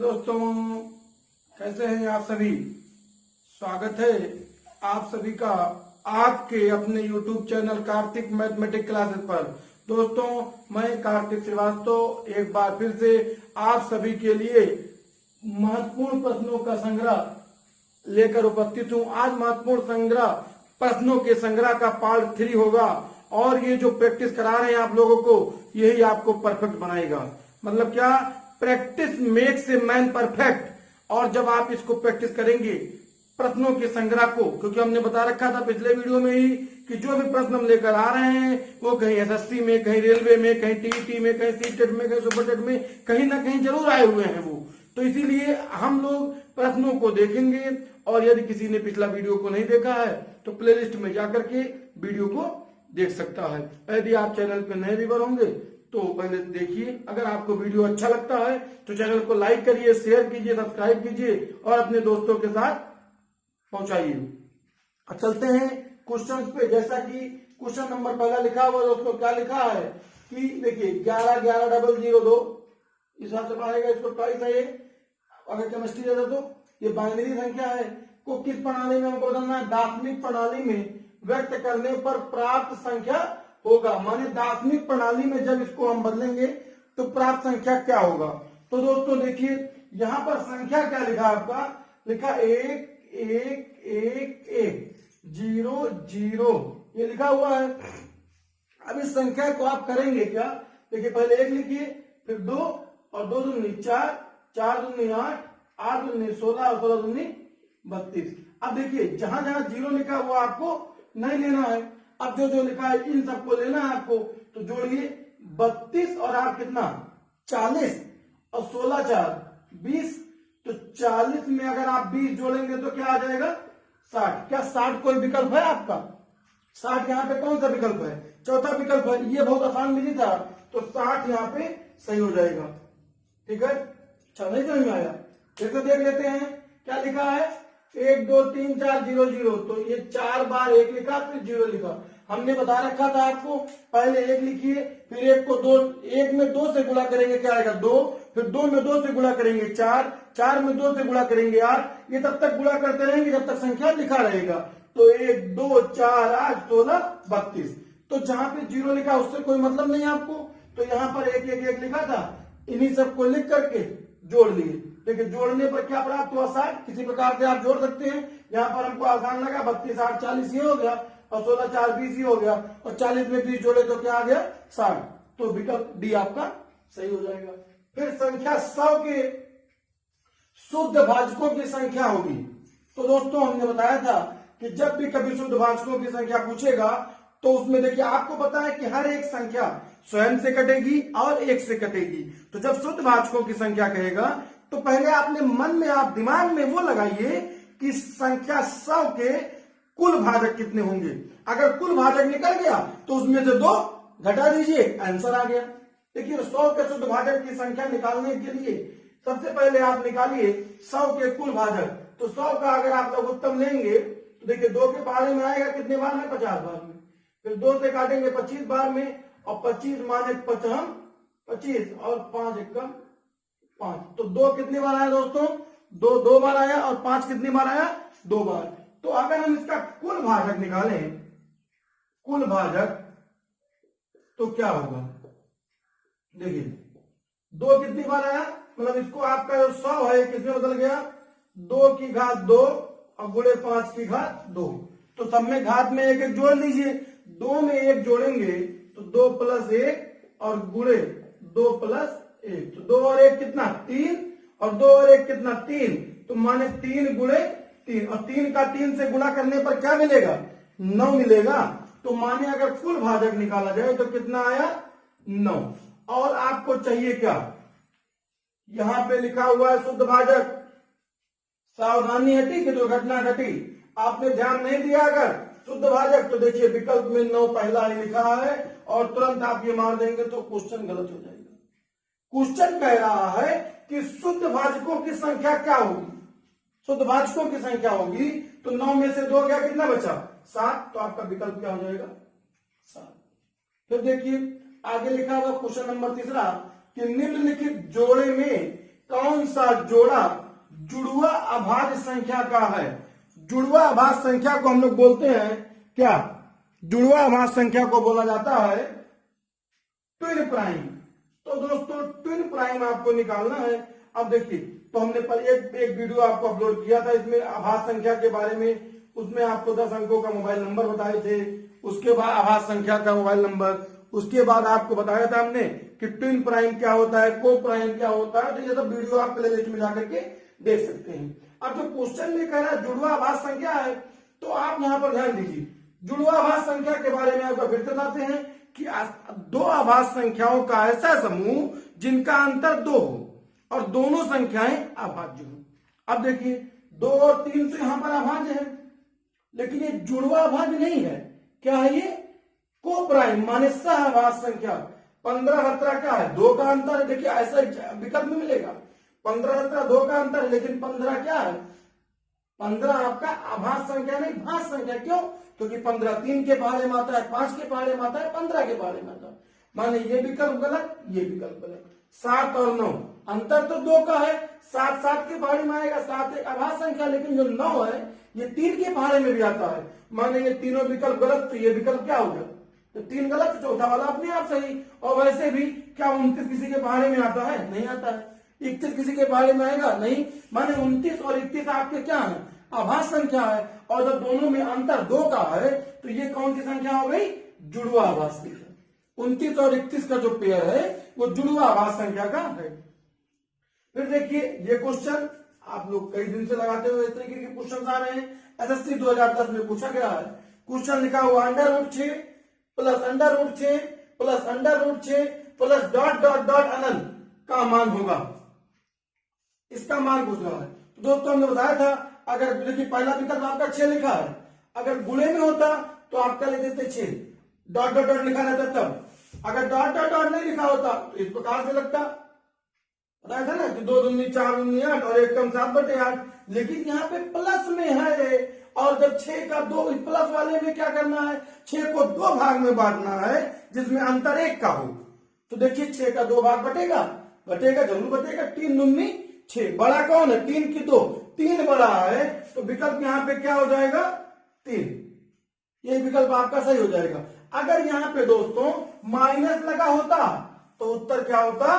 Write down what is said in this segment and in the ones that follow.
दोस्तों, कैसे हैं आप सभी। स्वागत है आप सभी का आपके अपने YouTube channel Kartik mathematics classes पर। दोस्तों, मैं कार्तिक श्रीवास्तव एक बार फिर से आप सभी के लिए महत्वपूर्ण प्रश्नों का संग्रह लेकर उपस्थित हूं। आज महत्वपूर्ण संग्रह प्रश्नों के संग्रह का पार्ट 3 होगा और ये जो प्रैक्टिस करा रहे हैं आप लोगों को, यही आपको परफेक्ट बनाएगा। मतलब क्या, practice makes a man perfect. और जब आप इसको प्रैक्टिस करेंगे प्रश्नों के संग्रह को, क्योंकि हमने बता रखा था पिछले वीडियो में ही कि जो भी प्रश्न हम लेकर आ रहे हैं वो कहीं एसएससी में, कहीं रेलवे में, कहीं टीईटी में, कहीं सीटेट में, कहीं सुपरटेट में, कहीं ना कहीं जरूर आए हुए हैं वो। तो इसीलिए हम लोग प्रश्नों को देखेंगे और यदि किसी ने पिछला वीडियो को नहीं देखा है तो प्लेलिस्ट में जाकर के वीडियो को देख सकता है। यदि आप चैनल पर नए व्यूअर होंगे तो पहले देखिए। अगर आपको वीडियो अच्छा लगता है तो चैनल को लाइक करिए, शेयर कीजिए, सब्सक्राइब कीजिए और अपने दोस्तों के साथ पहुंचाइए। अब चलते हैं क्वेश्चन पे। जैसा कि क्वेश्चन नंबर पहला लिखा हुआ दोस्तों, क्या लिखा है कि देखिए 11,11,002 इस हिसाब से पढ़ाएगा इसको ट्वाइस है। ये अगर केमिस्ट्री रहता तो ये बाइनरी संख्या है को किस प्रणाली में हमको बदलना है, दार्शनिक प्रणाली में व्यक्त करने पर प्राप्त संख्या होगा। माने दार्शनिक प्रणाली में जब इसको हम बदलेंगे तो प्राप्त संख्या क्या होगा। तो दोस्तों देखिए यहां पर संख्या क्या लिखा है आपका, लिखा 1 1 1 1 0 0 ये लिखा हुआ है। अब इस संख्या को आप करेंगे क्या, देखिए पहले 1 लिखिए, फिर 2 और 2 दूनी 4, 4 दूनी 8, 8 दूनी 16 और 16 दूनी 32। अब देखिए जहां जहां 0 लिखा हुआ आपको नहीं लेना है। अब जो जो लिखा है इन सबको लेना है आपको। तो जोड़िए 32 और 8 कितना 40 और 16 4 20। तो 40 में अगर आप 20 जोड़ेंगे तो क्या आ जाएगा 60। क्या 60 कोई विकल्प है आपका? 60 यहाँ पे कौन सा विकल्प है? चौथा विकल्प है। ये बहुत आसान विधि था तो 60 यहाँ पे सही हो जाएगा। ठीक है, अच्छा नहीं समझ में आया फिर तो देख लेते हैं क्या लिखा है। 1 2 3 4 0 0 तो ये 4 बार 1 लिखा फिर 0 लिखा। हमने बता रखा था आपको पहले 1 लिखिए, फिर 1 को 2, 1 में 2 से गुणा करेंगे क्या आएगा 2, फिर 2 में 2 से गुणा करेंगे 4, 4 में 2 से गुणा करेंगे 8। ये तब तक गुणा करते रहेंगे जब तक संख्या लिखा रहेगा। तो 1 2 4 8 16 32। तो जहां पे 0 लिखा उससे कोई मतलब नहीं आपको, तो यहाँ पर 1 1 1 लिखा था, इन्हीं सबको लिख करके जोड़ लिए। देखिए जोड़ने पर क्या प्राप्त हुआ 60। किसी प्रकार से आप जोड़ सकते हैं। यहाँ पर हमको आसान लगा 32 8 40 ये हो गया और 16 4 20 ये हो गया और 40 में 20 जोड़े तो क्या आ गया 60। तो विकल्प डी आपका सही हो जाएगा। फिर संख्या 100 के शुद्ध भाजकों की संख्या होगी। तो दोस्तों हमने बताया था कि जब भी कभी शुद्ध भाजकों की संख्या पूछेगा तो उसमें देखिए आपको पता है कि हर एक संख्या स्वयं से कटेगी और 1 से कटेगी। तो जब शुद्ध भाजकों की संख्या कहेगा तो पहले आपने मन में, आप दिमाग में वो लगाइए कि संख्या 100 के कुल भाजक कितने होंगे। अगर कुल भाजक निकल गया तो उसमें से 2 घटा दीजिए, आंसर आ गया। देखिए 100 के शुद्ध भाजक की संख्या निकालने के लिए सबसे पहले आप निकालिए 100 के कुल भाजक। तो 100 का अगर आप लोग उत्तम लेंगे तो देखिए 2 के पहाड़े में आएगा कितने बार में 50 बार में, फिर 2 से काटेंगे 25 बार में और 25 माने 25 और 5 एकम 5। तो 2 कितनी बार आया दोस्तों, 2 2 बार आया और 5 कितनी बार आया 2 बार। तो अगर हम इसका कुल भाजक निकालें, कुल भाजक तो क्या होगा, देखिए 2 कितनी बार आया, मतलब इसको आपका 100 है किसमें बदल गया 2 की घात 2 और गुणे 5 की घात 2। तो सब में घात में 1 1 जोड़ लीजिए। 2 में 1 जोड़ेंगे तो 2 + 1 और गुणे 2 + 1। तो 2 और 1 कितना 3 और 2 और 1 कितना 3। तो माने 3 गुणे 3 और 3 का 3 से गुणा करने पर क्या मिलेगा 9 मिलेगा। तो माने अगर कुल भाजक निकाला जाए तो कितना आया 9। और आपको चाहिए क्या, यहां पे लिखा हुआ है शुद्ध भाजक। सावधानी हटी कि दुर्घटना घटी। आपने ध्यान नहीं दिया अगर शुद्ध भाजक तो देखिए विकल्प में 9 पहला ही लिखा है और तुरंत आप ये मार देंगे तो क्वेश्चन गलत हो जाएगा। क्वेश्चन कह रहा है कि शुद्ध भाजकों की संख्या क्या होगी। शुद्ध भाजकों की संख्या होगी तो 9 में से 2 गया कितना बचा 7। तो आपका विकल्प क्या हो जाएगा 7। फिर देखिए आगे लिखा हुआ क्वेश्चन नंबर 3 कि निम्नलिखित जोड़े में कौन सा जोड़ा जुड़वा अभाज्य संख्या का है? जुड़वा अभाज्य संख्या को हम लोग बोलते हैं क्या? जुड़वा अभाज्य संख्या को बोला जाता है ट्विन प्राइम। तो दोस्तों ट्विन प्राइम आपको निकालना है। अब देखिए, तो हमने पर एक वीडियो आपको अपलोड किया था इसमें अभाज्य संख्या के बारे में। उसमें आपको 10 अंकों का मोबाइल नंबर बताए थे, उसके बाद अभाज्य संख्या का मोबाइल नंबर, उसके बाद आपको बताया था हमने कि ट्विन प्राइम क्या होता है, को प्राइम क्या होता है। तो ये सब वीडियो आप प्लेलिस्ट में जाकर के देख सकते हैं। अब जो क्वेश्चन में कह रहा है जुड़वा अभाज्य संख्या है, तो आप यहाँ पर ध्यान दीजिए। जुड़वा अभाज्य संख्या के बारे में आपको फिर से बताते हैं कि दो अभाज्य संख्याओं का ऐसा समूह जिनका अंतर 2 हो और दोनों संख्याएं अभाज्य हो। अब देखिए 2 और 3 तो यहां पर अभाज्य है, लेकिन ये जुड़वा अभाज्य नहीं है। क्या है ये? को प्राइम माने सह अभाज्य संख्या। 15 17 क्या है? 2 का अंतर है। देखिए ऐसा विकल्प में मिलेगा 15 17 2 का अंतर है, लेकिन 15 क्या है? 15 आपका अभाज्य संख्या नहीं, भाज्य संख्या। क्यों? क्योंकि 15 3 के पहाड़े में आता है, 5 के पहाड़े में आता है, 15 के पहाड़े में आता है। माने ये विकल्प गलत, ये विकल्प गलत। 7 और 9 अंतर तो 2 का है, 7 7 के पहाड़े में आएगा, 7 एक अभाज्य संख्या, लेकिन जो 9 है ये 3 के पहाड़े में भी आता है। माने ये तीनों विकल्प गलत, तो ये विकल्प क्या हो गया? तो 3 गलत, चौथा वाला अपने आप सही। और वैसे भी क्या 29 किसी के पहाड़े में आता है? नहीं आता है। 31 किसी के पहाड़े में आएगा? नहीं। माने 29 और 31 आपके क्या है? अभाज्य संख्या है। और जब दोनों में अंतर 2 का है, तो ये कौन सी संख्या हो गई? जुड़वा अभाज्य संख्या। 29 और 31 का जो पेयर है वो जुड़वा अभाज्य संख्या का है। फिर देखिए ये क्वेश्चन आप लोग कई दिन से लगाते हुए इस तरीके के क्वेश्चन आ रहे हैं। एसएससी 2010 में पूछा गया है। क्वेश्चन लिखा हुआ √6 plus √6 plus √6 plus dot dot dot अनंत का मान होगा। इसका मान पूछ रहा है। तो दोस्तों हमने बताया था, अगर देखिए पहला विकल्प आपका 6 लिखा है, अगर गुणे में होता तो आप क्या लिख देते? 6 डॉट डॉट डॉट लिखा रहता तब। अगर डॉट डॉट डॉट नहीं लिखा होता तो इस प्रकार से लगता। बताया था ना कि 2 दूनी 4 दूनी 8 और 1 कम 7/8। लेकिन यहाँ पे प्लस में है, और जब 6 का 2 प्लस वाले में क्या करना है? 6 को 2 भाग में बांटना है जिसमें अंतर 1 का हो। तो देखिए 6 का 2 भाग बटेगा, बटेगा जरूर बटेगा। 3 दूनी 6, बड़ा कौन है? 3 की 2, 3 बड़ा है, तो विकल्प यहाँ पे क्या हो जाएगा? 3। ये विकल्प आपका सही हो जाएगा। अगर यहाँ पे दोस्तों माइनस लगा होता तो उत्तर क्या होता?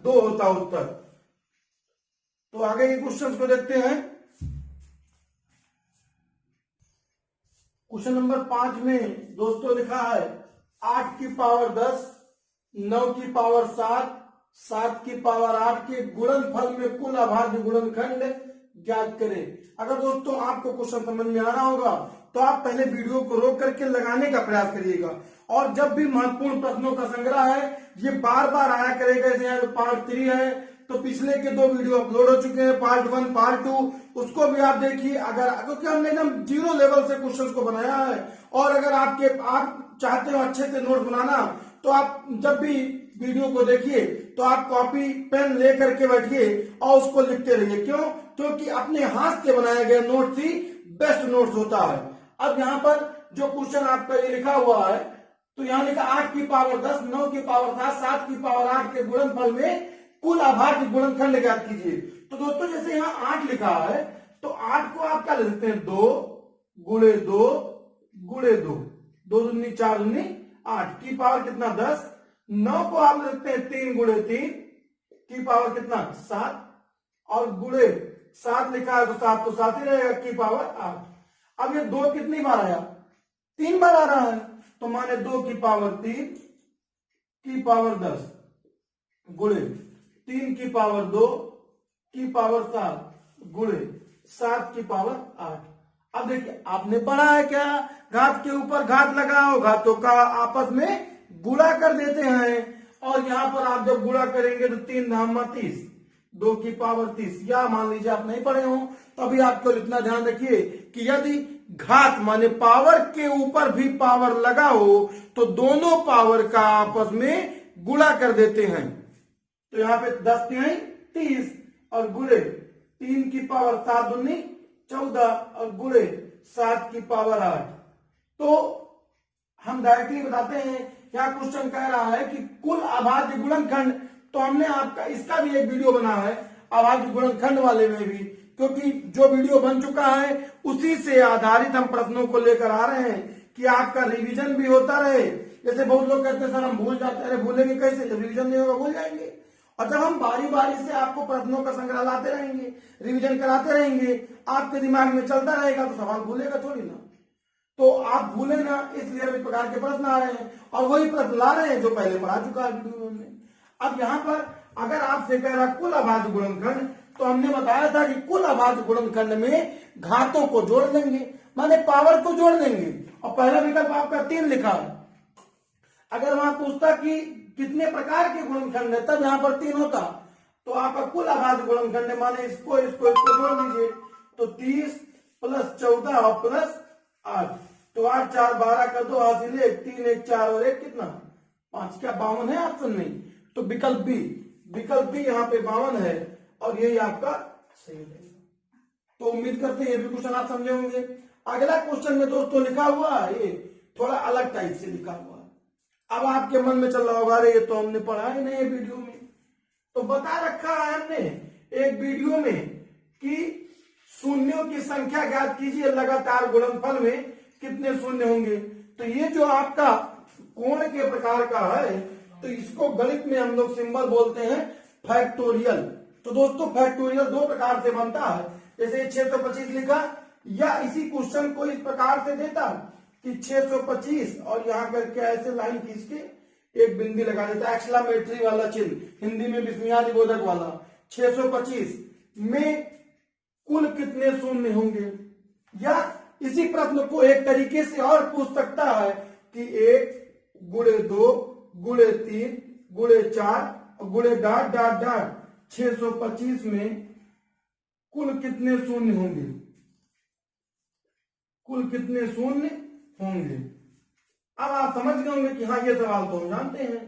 2 होता उत्तर। तो आगे के क्वेश्चन को देखते हैं। क्वेश्चन नंबर 5 में दोस्तों लिखा है 8 की पावर 10, 9 की पावर 7, 7 की पावर 8 के गुणनफल में कुल अभाज्य गुणनखंड ज्ञात करें। अगर दोस्तों आपको क्वेश्चन समझ में आ रहा होगा तो आप पहले वीडियो को रोक करके लगाने का प्रयास करिएगा। और जब भी महत्वपूर्ण प्रश्नों का संग्रह है ये बार बार आया करेगा। जैसे यहाँ पे पार्ट 3 है, तो पिछले के 2 वीडियो अपलोड हो चुके हैं, पार्ट 1 पार्ट 2, उसको भी आप देखिए। अगर क्योंकि हमने एकदम 0 लेवल से क्वेश्चंस को बनाया है, और अगर आप चाहते हो अच्छे से नोट बनाना, तो आप जब भी वीडियो को देखिए तो आप कॉपी पेन ले करके बैठिए और उसको लिखते रहिए। क्यों? क्योंकि अपने हाथ से बनाया गया नोट्स ही बेस्ट नोट्स होता है। अब यहाँ पर जो क्वेश्चन आपका ये लिखा हुआ है, तो यहाँ लिखा 8 की पावर 10, 9 की पावर 7, 7 की पावर 8 के गुणनफल में कुल अभाज्य गुणनखंड ज्ञात कीजिए। तो दोस्तों जैसे यहाँ 8 लिखा है, तो 8 को आप क्या लिखते हैं? 2 गुणे 2 गुणे 2, 2 दूनी 4 दूनी 8 की पावर कितना? 10। 9 को आप लिखते हैं 3 गुणे 3 की पावर कितना? 7, और गुणे 7 लिखा है तो 7 तो 7 ही रहेगा की पावर 8। अब ये 2 कितनी बार आया? 3 बार आ रहा है, तो माने 2 की पावर 3 की पावर 10 गुणे 3 की पावर 2 की पावर 7 गुणे 7 की पावर 8। अब देखिए आपने पढ़ा है क्या? घात के ऊपर घात लगाओ, घातों का आपस में गुणा कर देते हैं। और यहां पर आप जब गुणा करेंगे तो 3 धाम 30, 2 की पावर 30। या मान लीजिए आप नहीं पढ़े हो तो अभी आपको इतना ध्यान रखिए कि यदि घात माने पावर के ऊपर भी पावर लगा हो तो दोनों पावर का आपस में गुणा कर देते हैं। तो यहाँ पे 10 तिहाई 30 और गुणे 3 की पावर 7 दूनी 14 और गुणे 7 की पावर 8। तो हम डायरेक्टली बताते हैं, क्या क्वेश्चन कह रहा है कि कुल अभाज्य गुणनखंड। तो हमने आपका इसका भी एक वीडियो बना है, अभाज्य गुणनखंड वाले में भी, क्योंकि जो वीडियो बन चुका है उसी से आधारित हम प्रश्नों को लेकर आ रहे हैं कि आपका रिवीजन भी होता रहे। जैसे बहुत लोग कहते हैं सर हम भूल जाते हैं, अरे भूलेंगे कैसे, जब रिवीजन नहीं होगा भूल जाएंगे। और जब हम बारी बारी से आपको प्रश्नों का संग्रह लाते रहेंगे, रिवीजन कराते रहेंगे, आपके दिमाग में चलता रहेगा तो सवाल भूलेगा थोड़ी ना। तो आप भूले ना, इसलिए इस प्रकार के प्रश्न आ रहे हैं और वही प्रश्न ला रहे हैं जो पहले पढ़ा चुका है वीडियो में। अब यहाँ पर अगर आपसे कह रहा कुल अभाज्य गुणनखंड, तो हमने बताया था कि कुल अभाज्य गुणनखंड में घातों को जोड़ देंगे, माने पावर को जोड़ देंगे। और पहला विकल्प आपका 3 लिखा है। अगर वहां पूछता कि कितने प्रकार के गुणनखंड है, तब यहाँ पर 3 होता, तो आपका कुल अभाज्य गुणनखंड है, माने इसको इसको इसको जोड़ दीजिए, तो 30 + 14 और प्लस 8, तो 8 4 12 का 2 हासिल 1, 3 1 4 और 1 कितना 5, क्या 52 है ऑप्शन में? तो विकल्प बी यहाँ पे 52 है और यही आपका सही रहेगा। तो उम्मीद करते हैं ये भी क्वेश्चन आप समझे होंगे। अगला क्वेश्चन में दोस्तों लिखा हुआ है, ये थोड़ा अलग टाइप से लिखा हुआ है। अब आपके मन में चल रहा होगा अरे ये तो हमने पढ़ा ही नहीं है वीडियो में। तो बता रखा है हमने एक वीडियो में कि शून्यों की संख्या ज्ञात कीजिए, लगातार गुणनफल में कितने शून्य होंगे। तो ये जो आपका कोण के प्रकार का है, तो इसको गणित में हम लोग सिंबल बोलते हैं फैक्टोरियल। तो दोस्तों फैक्टोरियल 2 प्रकार से बनता है, जैसे 625 लिखा, या इसी क्वेश्चन को इस प्रकार से देता कि 625 और यहाँ करके ऐसे लाइन खींच के एक बिंदी लगा देता, एक्सक्लेमेटरी वाला चिन्ह, हिंदी में विस्मयादि बोधक वाला। 625 में कुल कितने शून्य होंगे। या इसी प्रश्न को एक तरीके से और पूछ सकता है कि 1 × 2 × 3 × 4 गुणे डॉट डॉट डॉट 625 में कुल कितने शून्य होंगे, कुल कितने शून्य होंगे। अब आप समझ गए होंगे कि हाँ ये सवाल तो हम जानते हैं।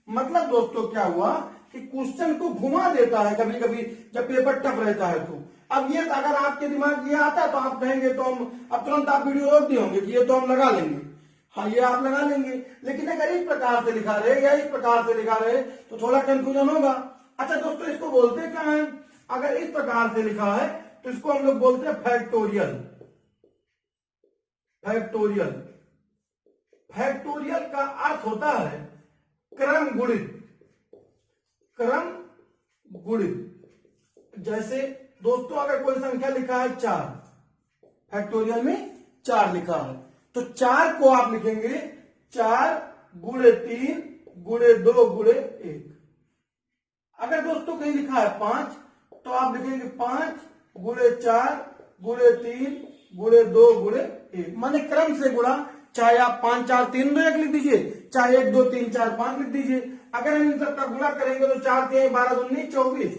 मतलब दोस्तों क्या हुआ कि क्वेश्चन को घुमा देता है कभी कभी जब पेपर टफ रहता है। तो अब ये अगर आपके दिमाग में ये आता है तो आप कहेंगे तो हम अब तुरंत आप वीडियो रोक दिए होंगे कि ये तो हम लगा लेंगे, हाँ ये आप लगा लेंगे। लेकिन अगर इस प्रकार से लिखा रहे या इस प्रकार से लिखा रहे तो थोड़ा कंफ्यूजन होगा। अच्छा दोस्तों इसको बोलते क्या है, अगर इस प्रकार से लिखा है तो इसको हम लोग बोलते हैं फैक्टोरियल। फैक्टोरियल फैक्टोरियल का अर्थ होता है क्रम गुणित, क्रम गुणित। जैसे दोस्तों अगर कोई संख्या लिखा है 4, फैक्टोरियल में 4 लिखा है, तो 4 को आप लिखेंगे 4 × 3 × 2 × 1। अगर दोस्तों कहीं लिखा है 5 तो आप लिखेंगे 5 × 4 × 3 × 2 × 1, माने क्रम से गुणा। चाहे आप 5 4 3 2 1 लिख दीजिए, चाहे 1 2 3 4 5 लिख दीजिए। अगर हम इन सबका गुणा करेंगे तो 4 3 12 19 24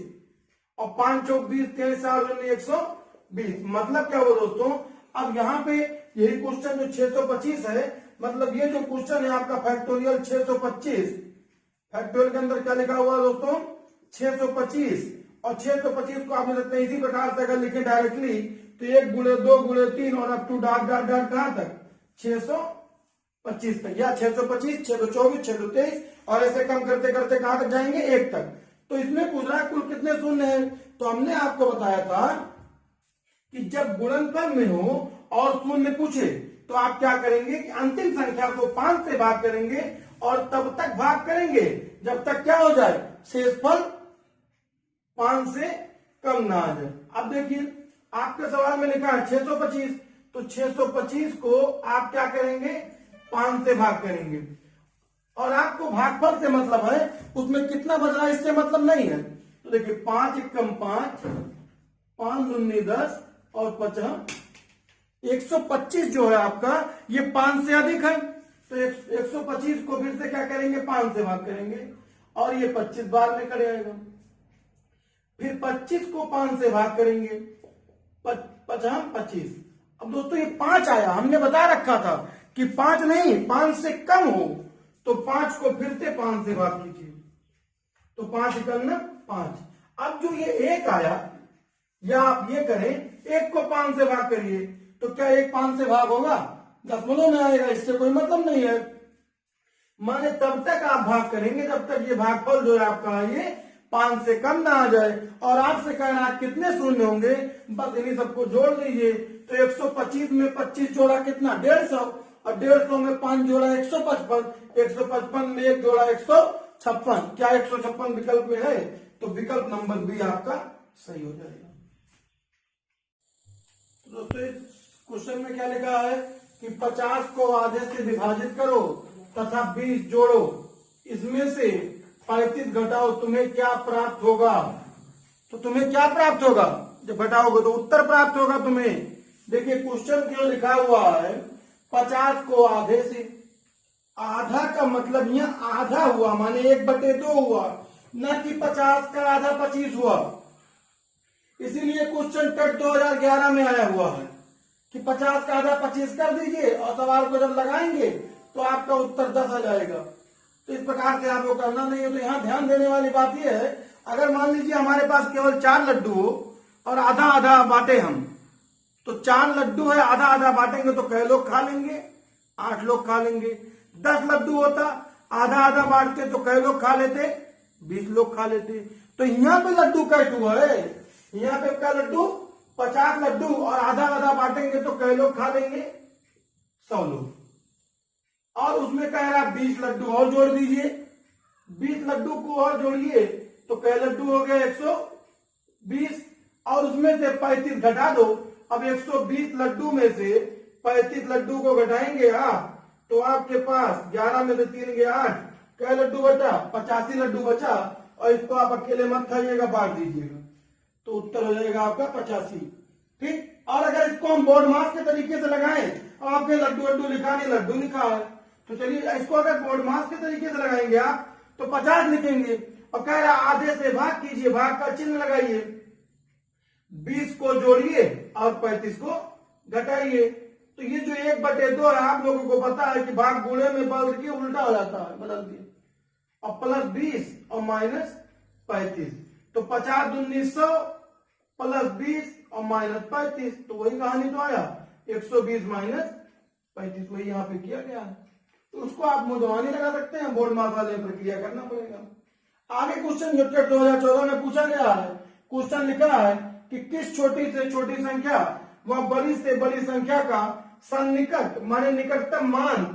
और 5 4 20 3 7 120। मतलब क्या हुआ दोस्तों, अब यहाँ पे यही क्वेश्चन जो 625 है, मतलब ये जो क्वेश्चन है आपका फैक्टोरियल 625, फैक्टोरियल के अंदर क्या लिखा हुआ है दोस्तों 625। और 625 को आप लिख सकते हैं इसी प्रकार से, अगर लिखे डायरेक्टली तो 1 × 2 × 3 और up to dot dot dot कहां तक 625 तक, या 625 624 623 और ऐसे कम करते करते कहां तक जाएंगे 1 तक। तो इसमें पूछ रहा है कुल कितने शून्य है। तो हमने आपको बताया था कि जब गुणनफल में हो और शून्य पूछे तो आप क्या करेंगे कि अंतिम संख्या को 5 से भाग करेंगे और तब तक भाग करेंगे जब तक क्या हो जाए, शेषफल 5 से कम ना आ जाए। अब देखिए आपके सवाल में लिखा है 625, तो 625 को आप क्या करेंगे 5 से भाग करेंगे, और आपको भागफल से मतलब है, उसमें कितना बच रहा है इससे मतलब नहीं है। तो देखिए 5 × 5 5 दूनी 10 और 50 125 जो है आपका ये 5 से अधिक है। तो 125 को फिर से क्या करेंगे 5 से भाग करेंगे और ये 25 बार में कर आएगा। फिर 25 को 5 से भाग करेंगे, 25। अब दोस्तों ये 5 आया, हमने बता रखा था कि 5 नहीं 5 से कम हो तो 5 को फिर से 5 से भाग कीजिए, तो 5 × 5। अब जो ये 1 आया, या आप ये करें 1 को 5 से भाग करिए, तो क्या 1 5 से भाग होगा, दशमलव में आएगा, इससे कोई मतलब नहीं है। माने तब तक आप भाग करेंगे जब तक ये भागफल जो है आपका ये 5 से कम ना आ जाए। और आपसे कहना कितने शून्य होंगे, बस इन्हीं सबको जोड़ दीजिए। तो 125 में 25 जोड़ा कितना 150, और 150 में 5 जोड़ा 155, 155 में 1 जोड़ा 156। क्या 156 विकल्प में है? तो विकल्प नंबर बी आपका सही हो जाएगा। तो दोस्तों इस क्वेश्चन में क्या लिखा है कि 50 को आधे से विभाजित करो तथा 20 जोड़ो, इसमें से 35 घटाओ, तुम्हें क्या प्राप्त होगा? तो तुम्हें क्या प्राप्त होगा? जब घटाओगे तो उत्तर प्राप्त होगा तुम्हें। देखिए क्वेश्चन क्यों लिखा हुआ है 50 को आधे से। आधा का मतलब यहाँ आधा हुआ माने 1/2 हुआ, न कि 50 का आधा 25 हुआ। इसीलिए क्वेश्चन टेट 2011 में आया हुआ है कि 50 का आधा 25 कर दीजिए और सवाल को जब लगाएंगे तो आपका उत्तर 10 आ जाएगा। तो इस प्रकार से आपको करना नहीं है। तो यहाँ ध्यान देने वाली बात यह है, अगर मान लीजिए हमारे पास केवल 4 लड्डू हो और आधा आधा बांटे हम, तो 4 लड्डू है, आधा आधा बांटेंगे तो कै लोग खा लेंगे? 8 लोग खा लेंगे। 10 लड्डू होता, आधा आधा बांटते तो कै लोग खा लेते? 20 लोग खा लेते। तो यहाँ पे लड्डू कैट हुआ है, यहाँ पे क्या लड्डू 50 लड्डू और आधा आधा बांटेंगे तो कै लोग खा लेंगे? 100 लोग। और उसमें कह रहा 20 लड्डू और जोड़ दीजिए, 20 लड्डू को और जोड़िए तो कै लड्डू हो गए 120, और उसमें से 35 घटा दो। अब 120 लड्डू में से 35 लड्डू को घटाएंगे आप, तो आपके पास 11 में से 3 गए 8, कै लड्डू बचा? 85 लड्डू बचा। और इसको आप अकेले मत खाइएगा, बांट दीजिएगा, तो उत्तर हो जाएगा आपका 85। ठीक। और अगर इसको हम बोर्ड मास के तरीके से लगाएं, और आपने लड्डू लिखा नहीं, लड्डू लिखा है, तो चलिए इसको अगर बोर्ड मास के तरीके से लगाएंगे आप तो 50 लिखेंगे। और कह रहा आधे से भाग कीजिए, भाग का चिन्ह लगाइए, 20 को जोड़िए और 35 को घटाइए। तो ये जो 1/2 है, आप लोगों को पता है कि भाग गुणे में बदल के उल्टा हो जाता है, बदल दिए। और प्लस 20 और माइनस 35, तो 50 दूनी 100 प्लस 20 और माइनस 35, तो वही कहानी तो आया 120 माइनस 35, वही यहाँ पे किया गया है। तो उसको आप मुद्वानी लगा सकते हैं, बोर्ड मास वाले प्रक्रिया करना पड़ेगा। आगे क्वेश्चन जो 2014 में पूछा गया है, क्वेश्चन लिखा है कि किस छोटी से छोटी संख्या व बड़ी से बड़ी संख्या का सन्निकट माने निकटतम मान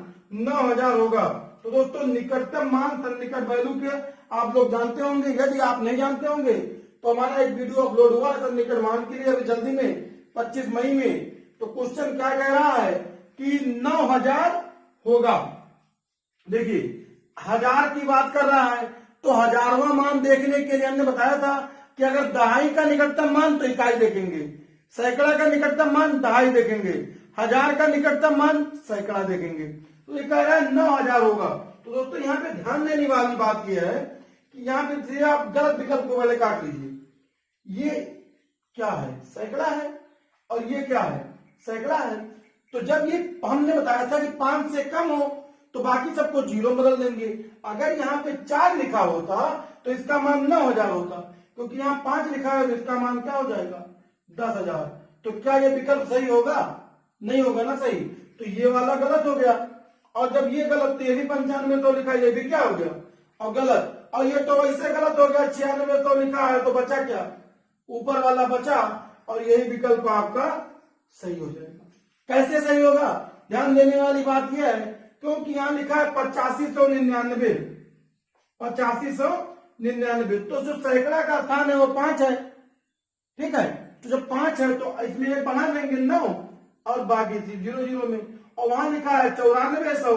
9000 होगा। तो दोस्तों निकटतम मान सन्निकट वैल्यू के आप लोग जानते होंगे। यदि आप नहीं जानते होंगे तो हमारा एक वीडियो अपलोड हुआ है सन्निकट मान के लिए अभी जल्दी में 25 मई में। तो क्वेश्चन क्या कह रहा है कि 9000 होगा। देखिए 1000 की बात कर रहा है, तो 1000वां मान देखने के लिए हमने बताया था कि अगर दहाई का निकटतम मान तो इकाई देखेंगे, सैकड़ा का निकटतम मान दहाई देखेंगे, 1000 का निकटतम मान सैकड़ा देखेंगे। तो ये कह रहा है 9000 होगा। तो दोस्तों यहाँ पे ध्यान देने वाली बात यह है कि यहाँ पे आप गलत विकल्प को पहले काट लीजिए। ये क्या है? सैकड़ा है, और ये क्या है? सैकड़ा है। तो जब ये हमने बताया था कि 5 से कम हो तो बाकी सबको 0 बदल देंगे। अगर यहाँ पे 4 लिखा होता तो इसका मान 9000 होता, क्योंकि यहाँ 5 लिखा है तो इसका मान क्या हो जाएगा 10000। तो क्या ये विकल्प सही होगा? नहीं होगा ना सही। तो ये वाला गलत हो गया, और जब ये गलत तो ये भी 95 लिखा है, ये भी क्या हो गया और गलत। और ये तो वैसे गलत हो गया, 96 लिखा है, तो बचा क्या? ऊपर वाला बचा, और यही विकल्प आपका सही हो जाएगा। कैसे सही होगा? ध्यान देने वाली बात यह है क्योंकि यहाँ लिखा है 8599, 8599, तो जो सैकड़ा का स्थान है वो 5 है। ठीक है, तो जब 5 है तो इसमें एक बना लेंगे 9 और बाकी 0 में। और वहां लिखा है 9400,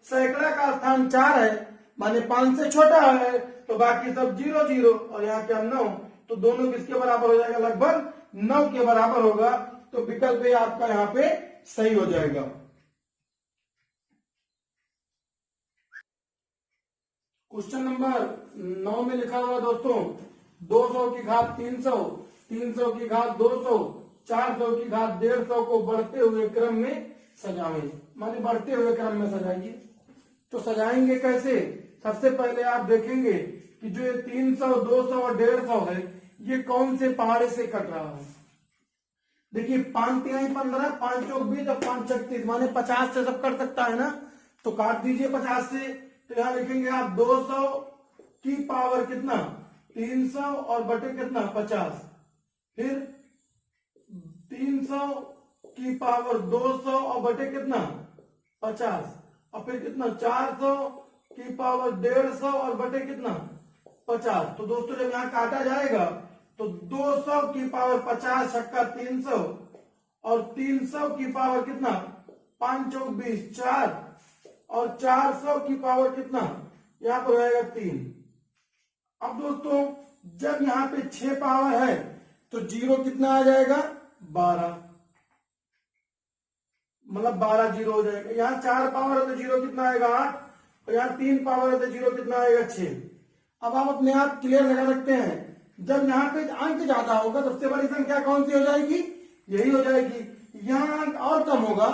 सैकड़ा का स्थान 4 है माने 5 से छोटा है, तो बाकी सब 0 और यहाँ क्या 9, तो दोनों किसके बराबर हो जाएगा? लगभग 9 के बराबर होगा। तो विकल्प ये आपका यहाँ पे सही हो जाएगा। क्वेश्चन नंबर 9 में लिखा हुआ दोस्तों 200 की घात 300, 300 की घात 200, 400 की घात 150 को बढ़ते हुए क्रम में सजाएं। माने बढ़ते हुए क्रम में सजाइए। तो सजाएंगे कैसे? सबसे पहले आप देखेंगे कि जो ये 300, 200 और 150 है ये कौन से पहाड़े से कट रहा है। देखिए 5 3 15, 5 चौक 20 और 5 36 माने 50 से सब कट सकता है ना, तो काट दीजिए 50 से। तो यहां लिखेंगे आप 200 की पावर कितना 300 और बटे कितना 50, फिर 300 की पावर 200 और बटे कितना 50, और फिर कितना 400 की पावर 150 और बटे कितना 50। तो दोस्तों जब यहाँ काटा जाएगा तो 200 की पावर 50 छक्का 300 और 300 की पावर कितना 5 चौक 20 4 और 400 की पावर कितना यहाँ पर रहेगा 3। अब दोस्तों जब यहाँ पे 6 पावर है तो जीरो कितना आ जाएगा 12, मतलब 12 जीरो हो जाएगा। यहाँ 4 पावर है तो जीरो कितना आएगा 8, और यहाँ 3 पावर है तो जीरो कितना आएगा 6। अब आप अपने आप क्लियर लगा सकते हैं, जब यहाँ पे अंक ज्यादा होगा सबसे बड़ी संख्या कौन सी हो जाएगी, यही हो जाएगी। यहाँ अंक और कम होगा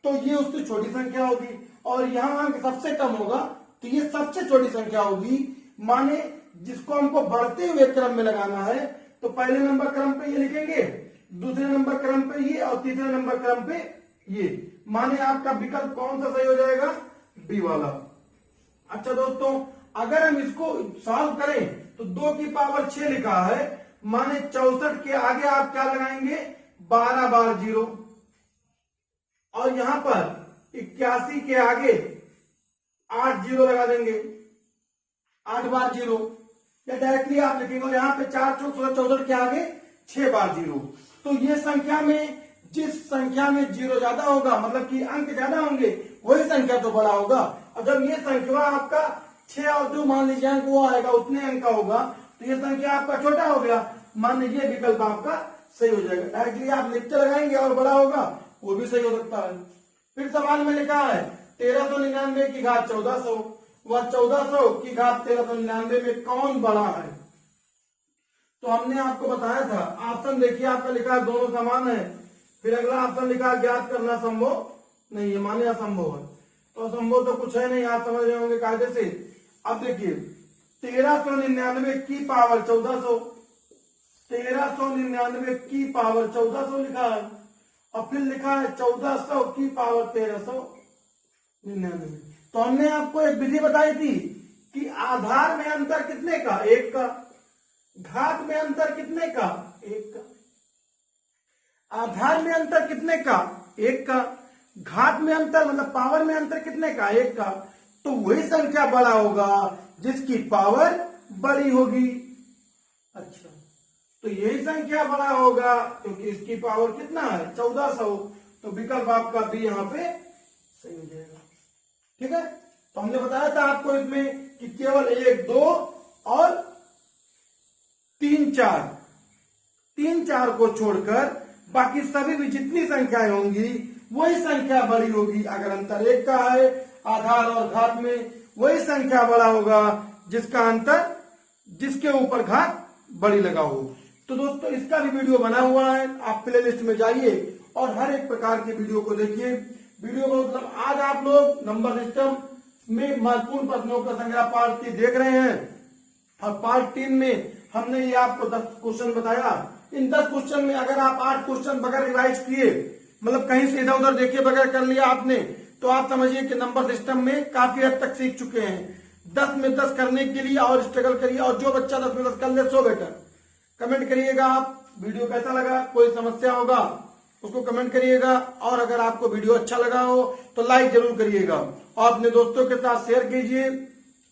तो ये उससे छोटी संख्या होगी, और यहाँ अंक सबसे कम होगा तो ये सबसे छोटी संख्या होगी। माने जिसको हमको बढ़ते हुए क्रम में लगाना है तो पहले नंबर क्रम पे ये लिखेंगे, दूसरे नंबर क्रम पे ये, और तीसरे नंबर क्रम पे ये। माने आपका विकल्प कौन सा सही हो जाएगा, बी वाला। अच्छा दोस्तों अगर हम इसको सॉल्व करें तो 2 की पावर 6 लिखा है, माने 64 के आगे आप क्या लगाएंगे 12 बार जीरो, और यहां पर 81 के आगे 8 जीरो लगा देंगे, 8 बार जीरो, या डायरेक्टली आप लिखेंगे। और यहाँ पे 4 चौक 64 के आगे 6 बार जीरो। तो ये संख्या में जिस संख्या में जीरो ज्यादा होगा, मतलब कि अंक ज्यादा होंगे, वही संख्या तो बड़ा होगा। और जब ये संख्या आपका 6 और 2 मान लीजिए अंक वो आएगा, उतने अंक का होगा, तो ये संख्या आपका छोटा हो गया, मान लीजिए विकल्प आपका सही हो जाएगा। डायरेक्टली आप लिखते लगाएंगे और बड़ा होगा, वो भी सही हो सकता है। फिर सवाल में लिखा है 1399 की घात 1400 व 1400 की घात 1399 में कौन बड़ा है। तो हमने आपको बताया था, ऑप्शन देखिए आपका लिखा है दोनों समान है। फिर अगला ऑप्शन लिखा है ज्ञात करना संभव नहीं है, माने असंभव है। तो असंभव तो कुछ है नहीं, आप समझ रहे होंगे कायदे से। अब देखिए 1399 की पावर 1400, 1399 की पावर 1400 लिखा है, और फिर लिखा है 1400 की पावर 1399। तो हमने आपको एक विधि बताई थी कि आधार में अंतर कितने का, 1 का, घात में अंतर कितने का, 1 का। आधार में अंतर कितने का, 1 का, घात में अंतर मतलब पावर में अंतर कितने का, 1 का। तो वही संख्या बड़ा होगा जिसकी पावर बड़ी होगी। अच्छा तो यही संख्या बड़ा होगा क्योंकि इसकी पावर कितना है 1400। तो विकल्प आपका भी यहाँ पे सही हो जाएगा। ठीक है, तो हमने बताया था आपको इसमें कि केवल 1 2 और 3 4 को छोड़कर बाकी सभी भी जितनी संख्याएं होंगी वही संख्या बड़ी होगी। अगर अंतर 1 का है आधार और घात में, वही संख्या बड़ा होगा जिसका अंतर, जिसके ऊपर घात बड़ी लगा हो। तो दोस्तों इसका भी वीडियो बना हुआ है, आप प्ले लिस्ट में जाइए और हर एक प्रकार के वीडियो को देखिए। वीडियो को मतलब आज आप लोग नंबर सिस्टम में महत्वपूर्ण प्रश्नों का संग्रह पार्ट 3 देख रहे हैं, और पार्ट 3 में हमने ये आपको 10 क्वेश्चन बताया। इन 10 क्वेश्चन में अगर आप 8 क्वेश्चन बगैर रिवाइज किए, मतलब कहीं से इधर उधर देखे बगैर कर लिया आपने, तो आप समझिए कि नंबर सिस्टम में काफी हद तक सीख चुके हैं। 10 में 10 करने के लिए और स्ट्रगल करिए, और जो बच्चा 10 में 10 कर ले सो बेटर। कमेंट करिएगा आप वीडियो कैसा लगा, कोई समस्या होगा उसको कमेंट करिएगा, और अगर आपको वीडियो अच्छा लगा हो तो लाइक जरूर करिएगा और अपने दोस्तों के साथ शेयर कीजिए।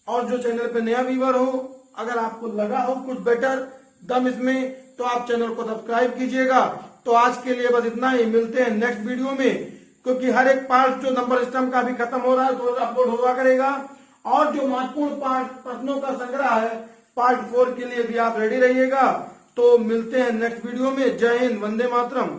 और जो चैनल पे नया व्यूअर हो, अगर आपको लगा हो कुछ बेटर दम इसमें, तो आप चैनल को सब्सक्राइब कीजिएगा। तो आज के लिए बस इतना ही, मिलते हैं नेक्स्ट वीडियो में, क्योंकि हर एक पार्ट जो नंबर सिस्टम का भी खत्म हो रहा है तो अपलोड हुआ करेगा, और जो महत्वपूर्ण पार्ट प्रश्नों का संग्रह है पार्ट 4 के लिए भी आप रेडी रहिएगा। तो मिलते हैं नेक्स्ट वीडियो में। जय हिंद, वंदे मातरम।